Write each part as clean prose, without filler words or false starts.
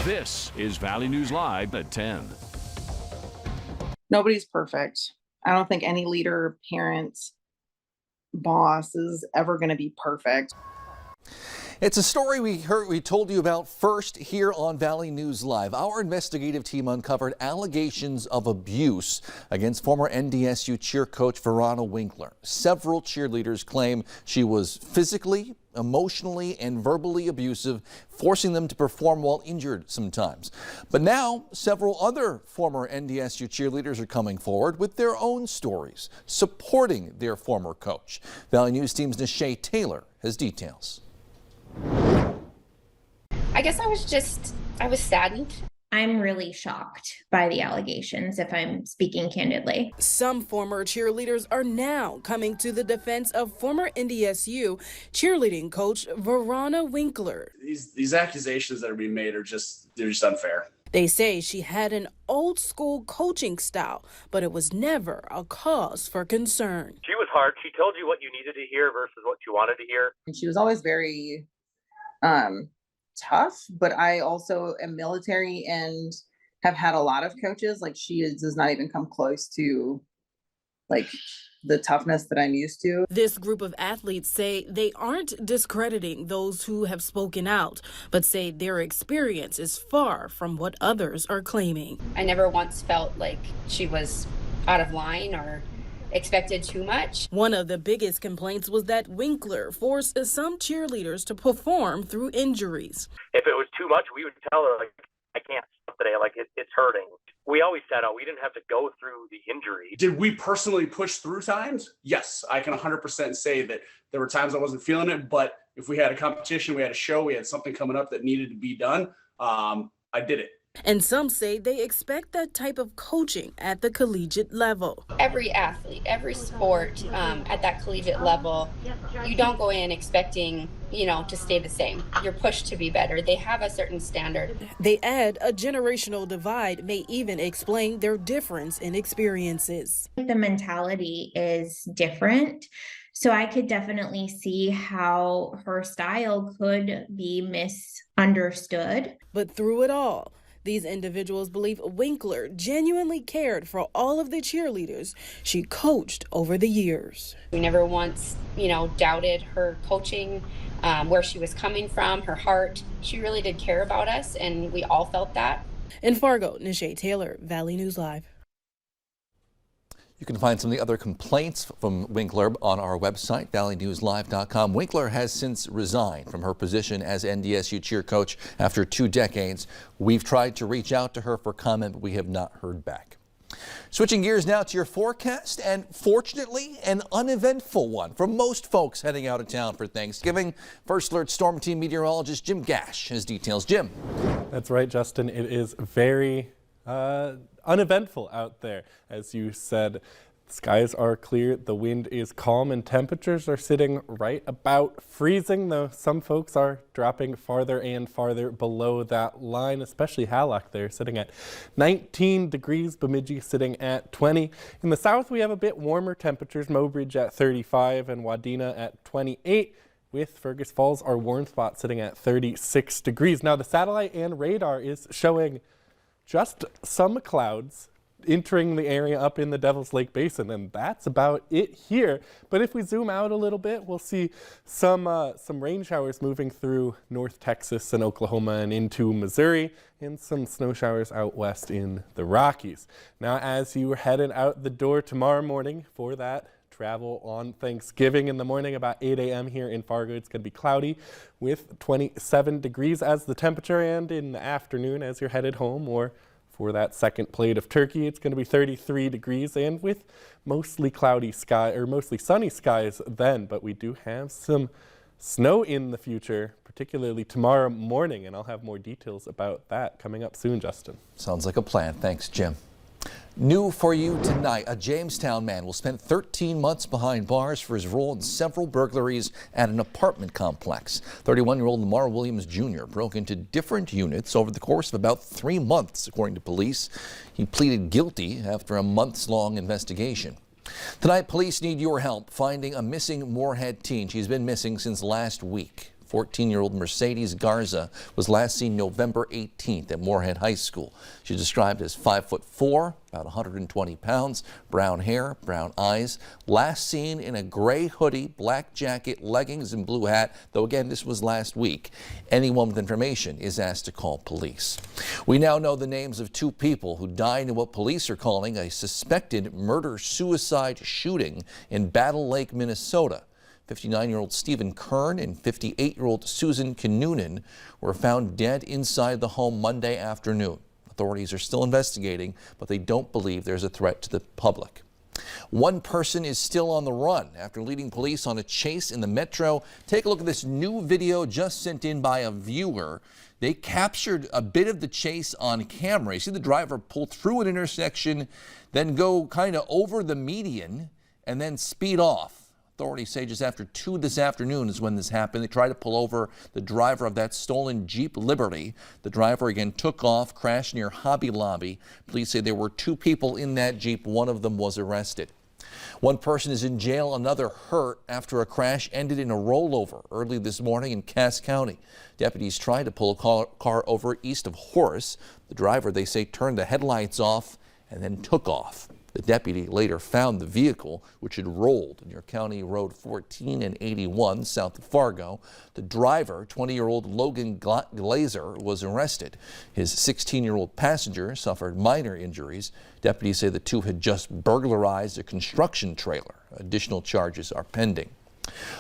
This is Valley News Live at 10. Nobody's perfect. I don't think any leader, parent, boss is ever going to be perfect. It's a story we told you about first here on Valley News Live. Our investigative team uncovered allegations of abuse against former NDSU cheer coach Verona Winkler. Several cheerleaders claim she was physically, emotionally, and verbally abusive, forcing them to perform while injured sometimes. But now several other former NDSU cheerleaders are coming forward with their own stories, supporting their former coach. Valley News team's Nishay Taylor has details. I guess I was saddened. I'm really shocked by the allegations, if I'm speaking candidly. Some former cheerleaders are now coming to the defense of former NDSU cheerleading coach Verona Winkler. These accusations that are being made they're just unfair. They say she had an old school coaching style, but it was never a cause for concern. She was hard. She told you what you needed to hear versus what you wanted to hear. And she was always very tough, but I also am military and have had a lot of coaches. Like does not even come close to like the toughness that I'm used to. This group of athletes say they aren't discrediting those who have spoken out, but say their experience is far from what others are claiming. I never once felt like she was out of line or expected too much. One of the biggest complaints was that Winkler forced some cheerleaders to perform through injuries. If it was too much, we would tell her, like, I can't stop today, like it's hurting. We always said, we didn't have to go through the injury. Did we personally push through times? Yes, I can 100% say that there were times I wasn't feeling it, but if we had a competition, we had a show, we had something coming up that needed to be done, I did it. And some say they expect that type of coaching at the collegiate level. Every athlete, every sport at that collegiate level, you don't go in expecting, to stay the same. You're pushed to be better. They have a certain standard. They add a generational divide may even explain their difference in experiences. The mentality is different. So I could definitely see how her style could be misunderstood. But through it all, these individuals believe Winkler genuinely cared for all of the cheerleaders she coached over the years. We never once, doubted her coaching, where she was coming from, her heart. She really did care about us, and we all felt that. In Fargo, Nishay Taylor, Valley News Live. You can find some of the other complaints from Winkler on our website, valleynewslive.com. Winkler has since resigned from her position as NDSU cheer coach after 2 decades. We've tried to reach out to her for comment, but we have not heard back. Switching gears now to your forecast, and fortunately, an uneventful one for most folks heading out of town for Thanksgiving. First Alert Storm Team meteorologist Jim Gash has details. Jim. That's right, Justin. It is very uneventful out there. As you said, skies are clear, the wind is calm, and temperatures are sitting right about freezing, though some folks are dropping farther and farther below that line, especially Hallock there, sitting at 19 degrees, Bemidji sitting at 20. In the south, we have a bit warmer temperatures, Mobridge at 35 and Wadena at 28. With Fergus Falls, our warm spot sitting at 36 degrees. Now, the satellite and radar is showing just some clouds entering the area up in the Devil's Lake Basin, and that's about it here. But if we zoom out a little bit, we'll see some rain showers moving through North Texas and Oklahoma and into Missouri, and some snow showers out west in the Rockies. Now, as you are headed out the door tomorrow morning for that travel on Thanksgiving in the morning, about 8 a.m. here in Fargo, it's going to be cloudy with 27 degrees as the temperature, and in the afternoon as you're headed home or for that second plate of turkey, it's going to be 33 degrees and with mostly cloudy sky or mostly sunny skies then, but we do have some snow in the future, particularly tomorrow morning, and I'll have more details about that coming up soon, Justin. Sounds like a plan. Thanks, Jim. New for you tonight, a Jamestown man will spend 13 months behind bars for his role in several burglaries at an apartment complex. 31-year-old Lamar Williams Jr. broke into different units over the course of about 3 months, according to police. He pleaded guilty after a months-long investigation. Tonight, police need your help finding a missing Moorhead teen. She's been missing since last week. 14-year-old Mercedes Garza was last seen November 18th at Moorhead High School. She's described as 5'4", about 120 pounds, brown hair, brown eyes. Last seen in a gray hoodie, black jacket, leggings, and blue hat, though again, this was last week. Anyone with information is asked to call police. We now know the names of 2 people who died in what police are calling a suspected murder-suicide shooting in Battle Lake, Minnesota. 59-year-old Stephen Kern and 58-year-old Susan Kinnunen were found dead inside the home Monday afternoon. Authorities are still investigating, but they don't believe there's a threat to the public. One person is still on the run after leading police on a chase in the metro. Take a look at this new video just sent in by a viewer. They captured a bit of the chase on camera. You see the driver pull through an intersection, then go kind of over the median and then speed off. Authorities say just after 2 this afternoon is when this happened. They tried to pull over the driver of that stolen Jeep Liberty. The driver again took off, crashed near Hobby Lobby. Police say there were 2 people in that Jeep. One of them was arrested. One person is in jail, another hurt after a crash ended in a rollover early this morning in Cass County. Deputies tried to pull a car over east of Horace. The driver, they say, turned the headlights off and then took off. The deputy later found the vehicle, which had rolled near County Road 14 and 81 south of Fargo. The driver, 20-year-old Logan Glazer, was arrested. His 16-year-old passenger suffered minor injuries. Deputies say the 2 had just burglarized a construction trailer. Additional charges are pending.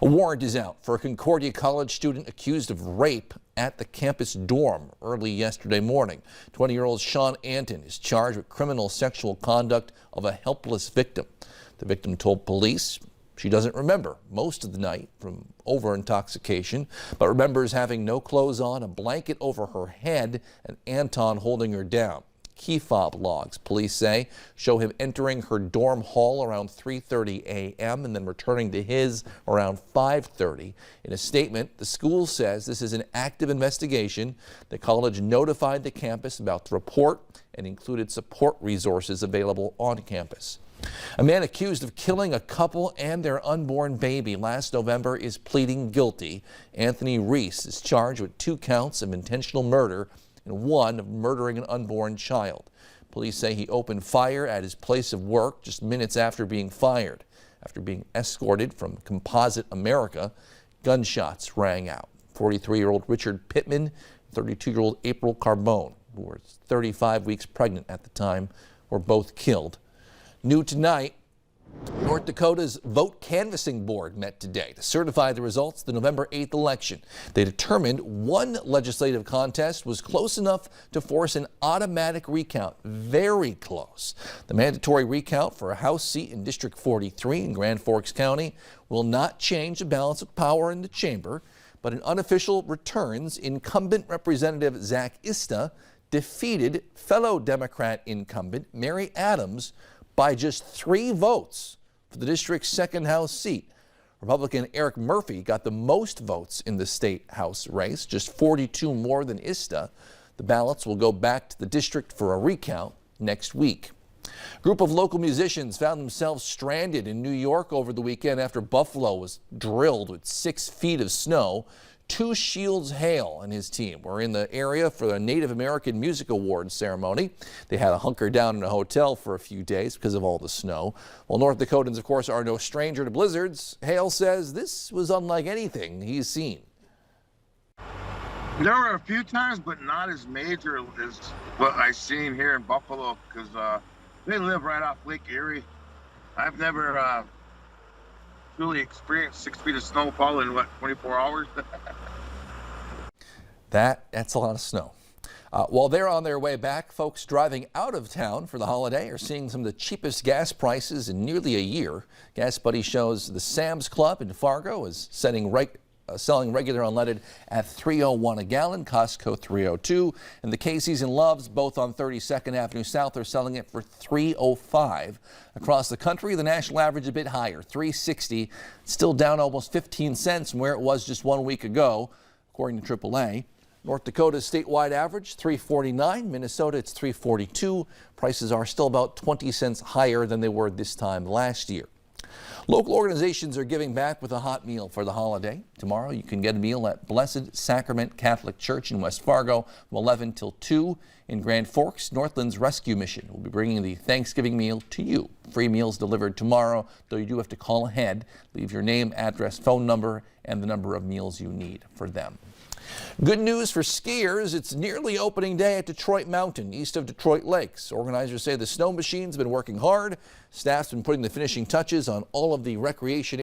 A warrant is out for a Concordia College student accused of rape at the campus dorm early yesterday morning. 20-year-old Sean Anton is charged with criminal sexual conduct of a helpless victim. The victim told police she doesn't remember most of the night from over-intoxication, but remembers having no clothes on, a blanket over her head, and Anton holding her down. Key fob logs, police say, show him entering her dorm hall around 3:30 a.m. and then returning to his around 5:30. In a statement, the school says this is an active investigation. The college notified the campus about the report and included support resources available on campus. A man accused of killing a couple and their unborn baby last November is pleading guilty. Anthony Reese is charged with 2 counts of intentional murder and 1 of murdering an unborn child. Police say he opened fire at his place of work just minutes after being fired. After being escorted from Composite America, gunshots rang out. 43-year-old Richard Pittman, 32-year-old April Carbone, who were 35 weeks pregnant at the time, were both killed. New tonight, North Dakota's vote canvassing board met today to certify the results of the November 8th election. They determined 1 legislative contest was close enough to force an automatic recount. Very close. The mandatory recount for a House seat in District 43 in Grand Forks County will not change the balance of power in the chamber, but in unofficial returns, incumbent Representative Zach Ista defeated fellow Democrat incumbent Mary Adams by just 3 votes for the district's 2nd House seat. Republican Eric Murphy got the most votes in the state House race, just 42 more than Ista. The ballots will go back to the district for a recount next week. A group of local musicians found themselves stranded in New York over the weekend after Buffalo was drilled with 6 feet of snow. 2 Shields Hale and his team were in the area for the Native American Music Awards ceremony. They had to hunker down in a hotel for a few days because of all the snow. Well, North Dakotans, of course, are no stranger to blizzards. Hale says this was unlike anything he's seen. There were a few times, but not as major as what I've seen here in Buffalo, because they live right off Lake Erie. I've never really experienced 6 feet of snowfall in 24 hours. That's a lot of snow. While they're on their way back, folks driving out of town for the holiday are seeing some of the cheapest gas prices in nearly a year. Gas Buddy shows the Sam's Club in Fargo is selling regular unleaded at $3.01 a gallon, Costco $3.02, and the Casey's and Love's, both on 32nd Avenue South, are selling it for $3.05. Across the country, the national average a bit higher, $3.60, still down almost 15 cents from where it was just 1 week ago, according to AAA. North Dakota's statewide average, $3.49. Minnesota, it's $3.42. Prices are still about 20 cents higher than they were this time last year. Local organizations are giving back with a hot meal for the holiday. Tomorrow you can get a meal at Blessed Sacrament Catholic Church in West Fargo from 11 till 2. In Grand Forks, Northland's Rescue Mission will be bringing the Thanksgiving meal to you. Free meals delivered tomorrow, though you do have to call ahead. Leave your name, address, phone number, and the number of meals you need for them. Good news for skiers. It's nearly opening day at Detroit Mountain, east of Detroit Lakes. Organizers say the snow machine's been working hard. Staff's been putting the finishing touches on all of the recreation